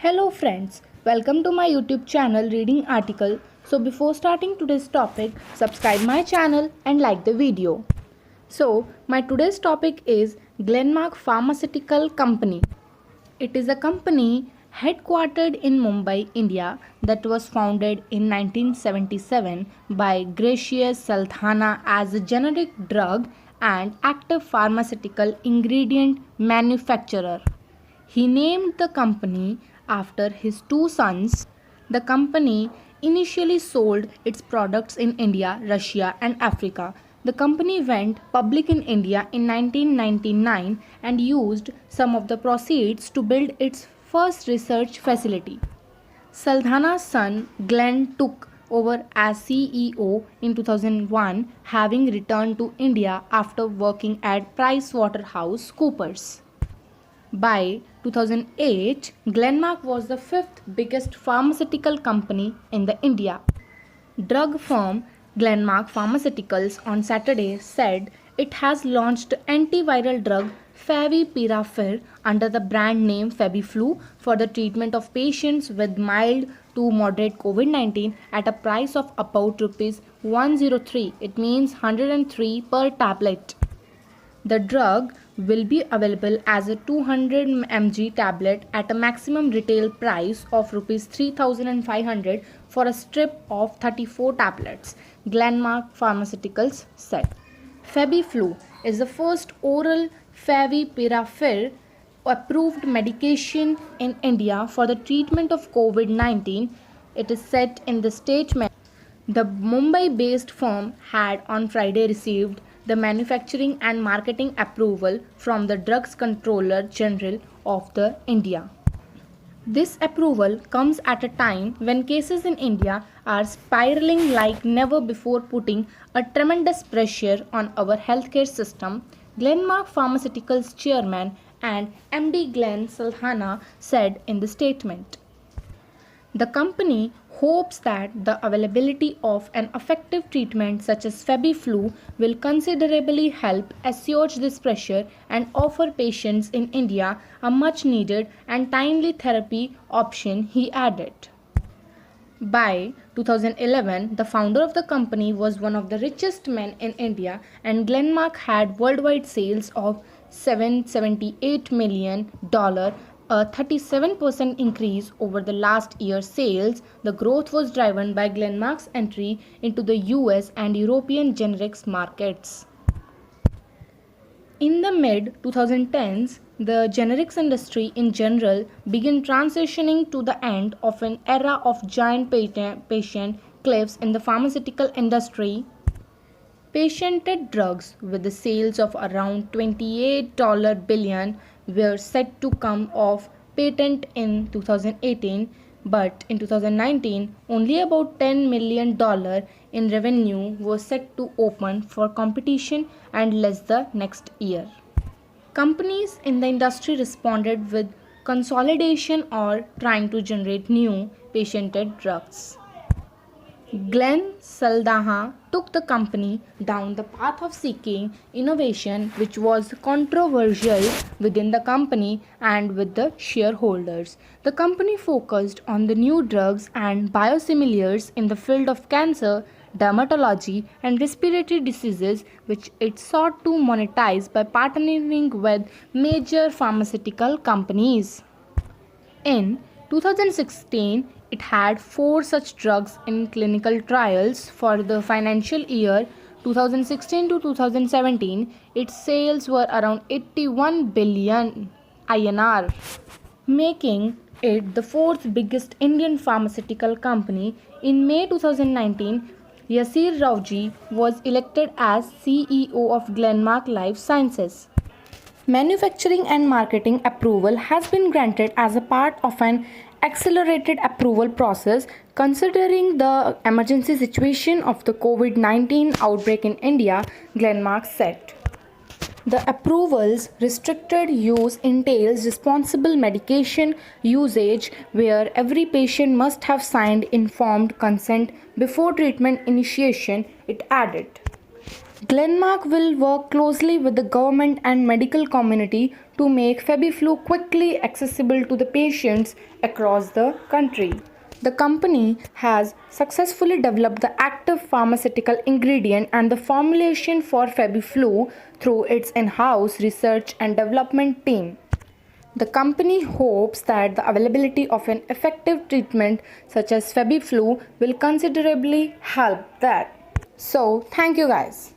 Hello friends, welcome to my YouTube channel Reading Article. So before starting today's topic, subscribe my channel and like the video. So my today's topic is Glenmark Pharmaceutical Company. It is a company headquartered in Mumbai, India that was founded in 1977 by Gracious Saldanha as a generic drug and active pharmaceutical ingredient manufacturer. He named the company after his two sons. The company initially sold its products in India, Russia, and Africa. The company went public in India in 1999 and used some of the proceeds to build its first research facility. Saldanha's son Glenn took over as CEO in 2001, having returned to India after working at PricewaterhouseCoopers. By 2008, Glenmark was the fifth biggest pharmaceutical company in the India. Drug firm Glenmark Pharmaceuticals on Saturday said it has launched antiviral drug Favipiravir under the brand name Fabiflu for the treatment of patients with mild to moderate COVID-19 at a price of about rupees 103. It means 103 per tablet. The drug will be available as a 200 mg tablet at a maximum retail price of rupees 3500 for a strip of 34 tablets, Glenmark Pharmaceuticals said. Fabiflu is the first oral favipiravir approved medication in India for the treatment of COVID-19. It is said in the statement. The Mumbai-based firm had on Friday received the manufacturing and marketing approval from the Drugs Controller General of the India. This approval comes at a time when cases in India are spiraling like never before, putting a tremendous pressure on our healthcare system, Glenmark Pharmaceuticals chairman and MD Glenn Saldanha said in the statement. The company hopes that the availability of an effective treatment such as Fabiflu will considerably help assuage this pressure and offer patients in India a much needed and timely therapy option, he added. By 2011, the founder of the company was one of the richest men in India, and Glenmark had worldwide sales of $778 million, a 37% increase over the last year's sales. The growth was driven by Glenmark's entry into the US and European generics markets. In the mid 2010s, the generics industry in general began transitioning to the end of an era of giant patent cliffs in the pharmaceutical industry. Patented drugs with the sales of around $28 billion were set to come off patent in 2018, but in 2019 only about $10 million in revenue was set to open for competition and less the next year. Companies in the industry responded with consolidation or trying to generate new patented drugs. Glenn Saldanha took the company down the path of seeking innovation, which was controversial within the company and with the shareholders. The company focused on the new drugs and biosimilars in the field of cancer, dermatology, and respiratory diseases, which it sought to monetize by partnering with major pharmaceutical companies. In 2016, it had 4 such drugs in clinical trials. For the financial year 2016 to 2017, its sales were around 81 billion INR, making it the fourth biggest Indian pharmaceutical company. In May 2019, Yasir Rawji was elected as CEO of Glenmark Life Sciences. Manufacturing and marketing approval has been granted as a part of an accelerated approval process considering the emergency situation of the COVID-19 outbreak in India, Glenmark said. The approval's restricted use entails responsible medication usage where every patient must have signed informed consent before treatment initiation, it added. Glenmark will work closely with the government and medical community to make FebiFlu quickly accessible to the patients across the country. The company has successfully developed the active pharmaceutical ingredient and the formulation for FebiFlu through its in-house research and development team. The company hopes that the availability of an effective treatment such as FebiFlu will considerably help that. So, thank you guys.